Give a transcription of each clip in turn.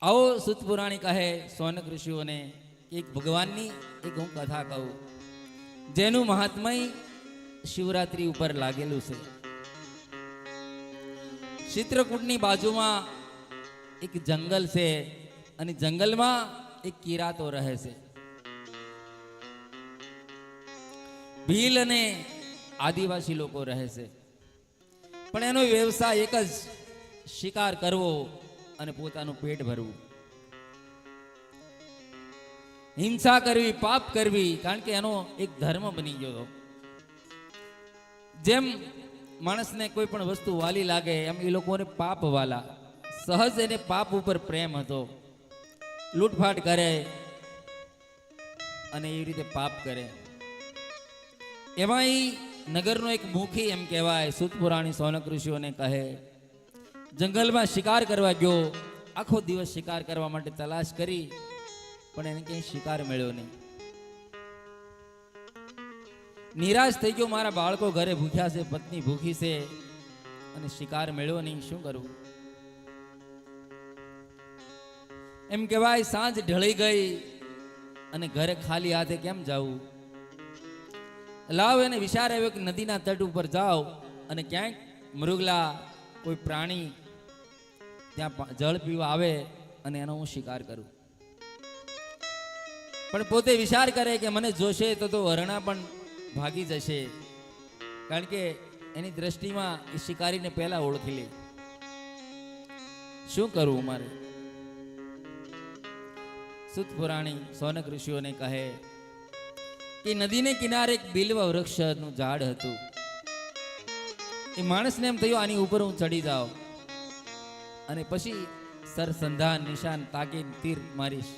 आओ सुत पुराणी कहे सोनक ऋषियों ने एक भगवान नी एक हूँ कथा कहूँ जेनु महात्मय शिवरात्रि ऊपर लागेलू से चित्रकूटनी बाजूमा एक जंगल से અને જંગલમાં એક કિરાતો રહે છે. ભીલ અને આદિવાસી લોકો રહે છે, પણ એનો વ્યવસાય એક જ શિકાર કરવો અને પોતાનું પેટ ભરવું. હિંસા કરવી, પાપ કરવી, કારણ કે એનો એક ધર્મ બની ગયો. જેમ માણસને કોઈ પણ વસ્તુ વાલી લાગે એમ એ લોકોને પાપ વાલા. સહજ એને પાપ ઉપર પ્રેમ હતો. લૂંટફાટ કરે અને એ રીતે પાપ કરે. એમાં નગરનો એક મુખી એમ કહેવાય, સુત પુરાણી સોનક ઋષિઓને કહે, જંગલમાં શિકાર કરવા ગયો. આખો દિવસ શિકાર કરવા માટે તલાશ કરી, પણ એને ક્યાંય શિકાર મળ્યો નહીં. નિરાશ થઈ ગયો, મારા બાળકો ઘરે ભૂખ્યા છે, પત્ની ભૂખી છે અને શિકાર મળ્યો નહીં, શું કરવું? એમ કહેવાય સાંજ ઢળી ગઈ અને ઘરે ખાલી હાથે કેમ જવું? લાવ એને વિચાર આવ્યો કે નદીના તટ ઉપર જાઓ અને ક્યાંક મૃગલા કોઈ પ્રાણી ત્યાં જળ પીવા આવે અને એનો હું શિકાર કરું. પણ પોતે વિચાર કરે કે મને જોશે તો હરણા પણ ભાગી જશે, કારણ કે એની દ્રષ્ટિમાં એ શિકારીને પહેલા ઓળખી લે. શું કરવું મારે? સુત પુરાણી સોનક ઋષિઓને કહે કે નદીને કિનારે એક બિલ્વ વૃક્ષનું ઝાડ હતું. એ માણસને એમ થયું આની ઉપર હું ચડી જાઉં અને પછી સરસંધાન નિશાન તાકીને તીર મારીશ.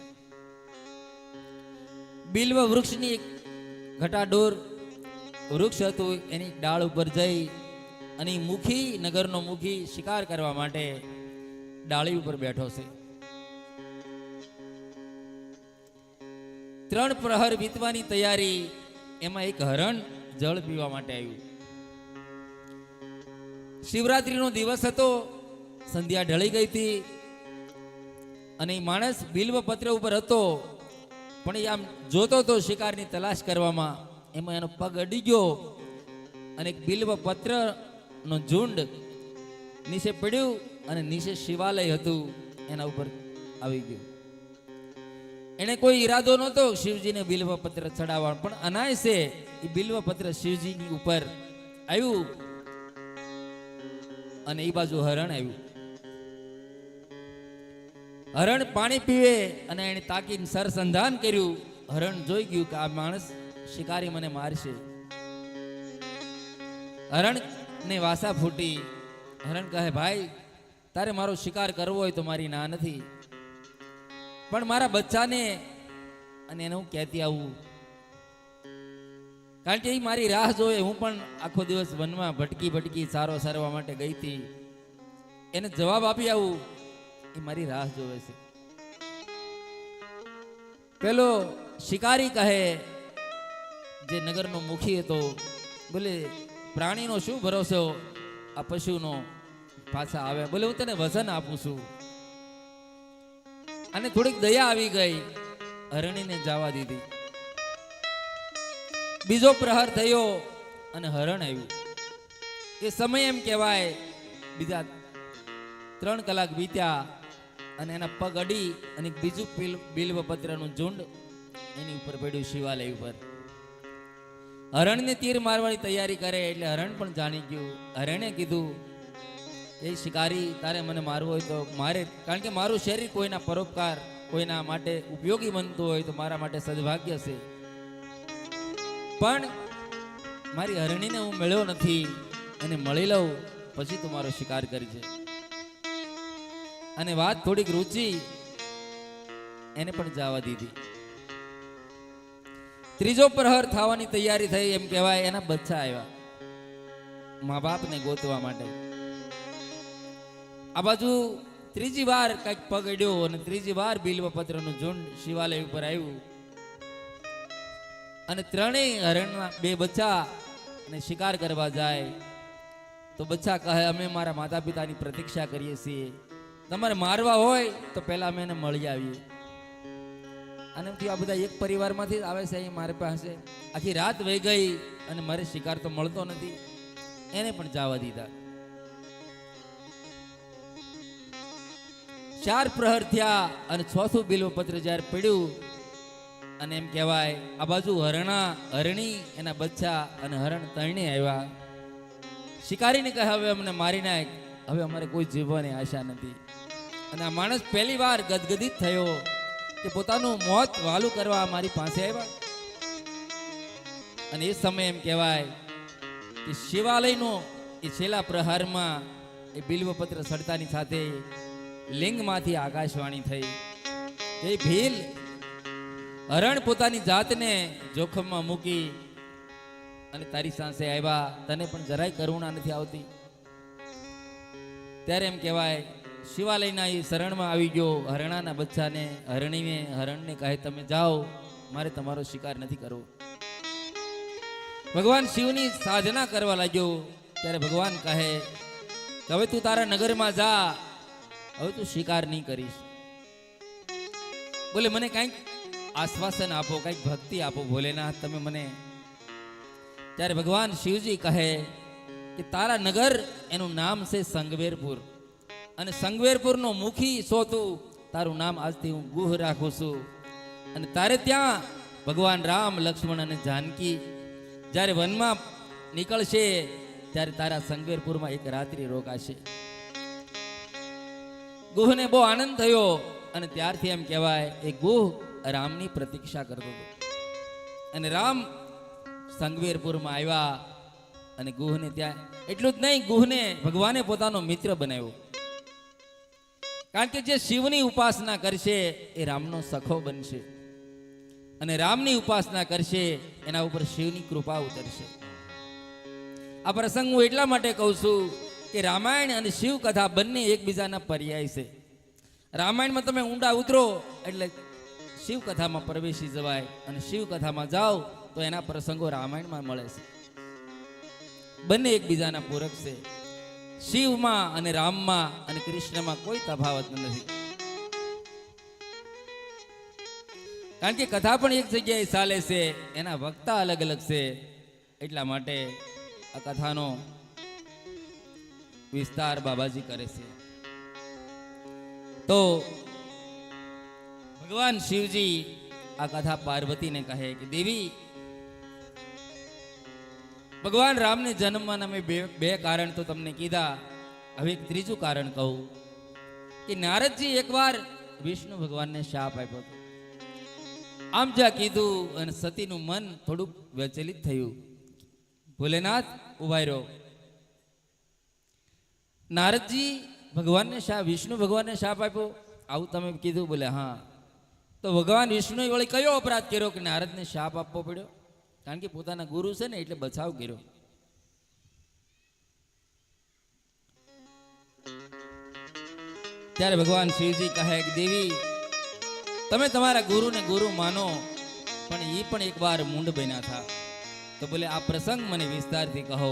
બિલ્વ વૃક્ષની એક ઘટાડોર વૃક્ષ હતું, એની ડાળ ઉપર જઈ અને મુખી નગરનો મુખી શિકાર કરવા માટે ડાળી ઉપર બેઠો છે. 3 પ્રહર વીતવાની તૈયારી. એમાં એક હરણ જળ પીવા માટે આવ્યું. શિવરાત્રીનો દિવસ હતો, સંધ્યા ઢળી ગઈ હતી અને એ માણસ બિલ્વ પત્ર ઉપર હતો, પણ એ આમ જોતો હતો શિકારની તલાશ કરવામાં. એમાં એનો પગ અડી ગયો અને એક બિલ્વ પત્રનો ઝુંડ નીચે પડ્યું અને નીચે શિવાલય હતું, એના ઉપર આવી ગયું. એને કોઈ ઈરાદો નહોતો શિવજીને બિલ્વ પત્ર ચડાવવાનો, પણ અનાયસે એ બિલ્વ પત્ર શિવજીની ઉપર આવ્યું અને એ બાજુ હરણ આવ્યું. હરણ પાણી પીવે અને એને તાકીને સરસંધાન કર્યું. હરણ જોઈ ગયું કે આ માણસ શિકારી મને મારશે. હરણ ને વાસા ફૂટી. હરણ કહે, ભાઈ તારે મારો શિકાર કરવો હોય તો મારી ના નથી, પણ મારા બચ્ચાને અને એને હું કહેતી આવું, કારણ કે એ મારી રાહ જોવે. હું પણ આખો દિવસ વનમાં ભટકી ભટકી સારો સારવા માટે ગઈ હતી, એને જવાબ આપી આવું, એ મારી રાહ જોવે છે. પેલો શિકારી કહે, જે નગરનો મુખી હતો, બોલે પ્રાણીનો શું ભરોસો, આ પશુનો પાછા આવે. બોલે હું તને વસન આપું છું. અને થોડીક દયા આવી ગઈ, હરણીને જવા દીધી. બીજો પ્રહર થયો અને હરણ આવ્યું. એ સમય એમ કહેવાય બીજા 3 કલાક વીત્યા અને એના પગ અડી અને બીજું બિલ્વ પત્રનું ઝુંડ એની ઉપર પડ્યું, શિવાલય ઉપર. હરણને તીર મારવાની તૈયારી કરે એટલે હરણ પણ જાણી ગયું. હરણે કીધું, એ શિકારી તારે મને મારવું હોય તો મારે, કારણ કે મારું શરીર કોઈના પરોપકાર, કોઈના માટે ઉપયોગી બનતું હોય તો મારા માટે સદભાગ્ય છે, પણ મારી હરણીને હું મળ્યો નથી, એને મળી લઉં પછી તું મારો શિકાર કરજે. અને વાત થોડીક રૂચી, એને પણ જવા દીધી. ત્રીજો પ્રહર થવાની તૈયારી થઈ. એમ કહેવાય એના બચ્ચા આવ્યા મા બાપને ગોતવા માટે. આ બાજુ ત્રીજી વાર કઈક પગડ્યો અને ત્રીજી વાર બિલ્વ પત્રનું ઝુંડ શિવાલય ઉપર આવ્યું અને ત્રણેય હરણના 2 બચ્ચા અને શિકાર કરવા જાય તો બચ્ચા કહે, અમે મારા માતા પિતાની પ્રતીક્ષા કરીએ છીએ, તમારે મારવા હોય તો પહેલા અમે એને મળી આવીએ. અને આ બધા એક પરિવારમાંથી જ આવે છે અહીં મારી પાસે. આખી રાત વહી ગઈ અને મારે શિકાર તો મળતો નથી, એને પણ જવા દીધા. 4 પ્રહર થયા અને ચોથું બિલ્વપત્ર જ્યારે પડ્યું અને એમ કહેવાય આ બાજુ હરણી એના બચ્ચા અને હરણ તરણી આવ્યા. શિકારીને કહે હવે અમને મારી નાખ, હવે અમારે કોઈ જીવવાની આશા નથી. અને આ માણસ પહેલી વાર ગદગદિત થયો કે પોતાનું મોત વાલું કરવા મારી પાસે આવ્યા. અને એ સમય એમ કહેવાય કે શિવાલયનો એ છેલ્લા પ્રહારમાં એ બિલ્વપત્ર સડતાની સાથે લિંગમાંથી આકાશવાણી થઈ. એ ભીલ હરણ પોતાની જાતને જોખમમાં મૂકી અને તારી સાંસે આવ્યા, તને પણ જરાય કરુણા નથી આવતી. ત્યારે એમ કહેવાય શિવાલયના એ શરણમાં આવી ગયો. હરણાના બચ્ચાને હરણને કહે તમે જાઓ, મારે તમારો શિકાર નથી કરવો. ભગવાન શિવની સાધના કરવા લાગ્યો. ત્યારે ભગવાન કહે હવે તું તારા નગરમાં જા, હવે તું શિકાર નહીં કરીશ. બોલે મને કંઈક આશ્વાસન આપો, કંઈક ભક્તિ આપો ભોલેનાથ તમે મને. ત્યારે ભગવાન શિવજી કહે કે તારા નગર એનું નામ છે સંગવેરપુર, અને સંગવેરપુરનો મુખી છો તું, તારું નામ આજથી હું ગુહ રાખું છું. અને તારે ત્યાં ભગવાન રામ, લક્ષ્મણ અને જાનકી જ્યારે વનમાં નીકળશે ત્યારે તારા સંગવેરપુરમાં એક રાત્રિ રોકાશે. ગુહને બહુ આનંદ થયો અને ત્યારથી એમ કહેવાય એ ગુહ રામની પ્રતીક્ષા કરતો હતો. અને રામ સંગવેરપુરમાં આવ્યા અને ગુહને ત્યાં એટલું જ નહીં, ગુહને ભગવાને પોતાનો મિત્ર બનાવ્યો. કારણ કે જે શિવની ઉપાસના કરશે એ રામનો સખો બનશે, અને રામની ઉપાસના કરશે એના ઉપર શિવની કૃપા ઉતરશે. આ પ્રસંગ હું એટલા માટે કહું છું કે રામાયણ અને શિવ કથા બંને એકબીજાના પર્યાય છે. રામાયણમાં તમે ઊંડા ઉતરો એટલે શિવ કથામાં પ્રવેશી જવાય, અને શિવ કથામાં જાઓ તો એના પ્રસંગો રામાયણમાં મળે છે. બંને એકબીજાના પૂરક છે. શિવમાં અને રામમાં અને કૃષ્ણમાં કોઈ તફાવત નથી. કારણ કે કથા પણ એક જગ્યાએ ચાલે છે, એના વક્તા અલગ અલગ છે. એટલા માટે આ કથાનો વિસ્તાર બાબાજી કરે છે. તો ભગવાન શિવજી આ કથા પાર્વતીને કહે કે દેવી, ભગવાન રામને જન્મવાના મેં બે કારણ તો તમને કીધા, હવે એક ત્રીજું કારણ કહું કે નારદજી એકવાર વિષ્ણુ ભગવાનને શાપ આપ્યો હતો. આમ જ્યાં કીધું અને સતીનું મન થોડુંક વિચલિત થયું. ભોલેનાથ ઉભા રહ્યો. નારદજી ભગવાનને વિષ્ણુ ભગવાનને શાપ આપ્યો આવું તમે કીધું? બોલે હા. તો ભગવાન વિષ્ણુએ વળી કયો અપરાધ કર્યો કે નારદને શાપ આપવો પડ્યો? કારણ કે પોતાના ગુરુ છે ને એટલે બચાવ કર્યો. ત્યારે ભગવાન શિવજી કહે કે દેવી, તમે તમારા ગુરુને ગુરુ માનો, પણ એ પણ એકવાર મૂંડ બન્યા હતા. તો બોલે આ પ્રસંગ મને વિસ્તારથી કહો.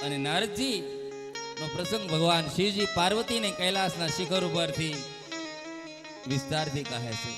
અને નારદજી નો પ્રસંગ ભગવાન શિવજી પાર્વતીને કૈલાસના શિખર ઉપરથી વિસ્તારથી કહે છે.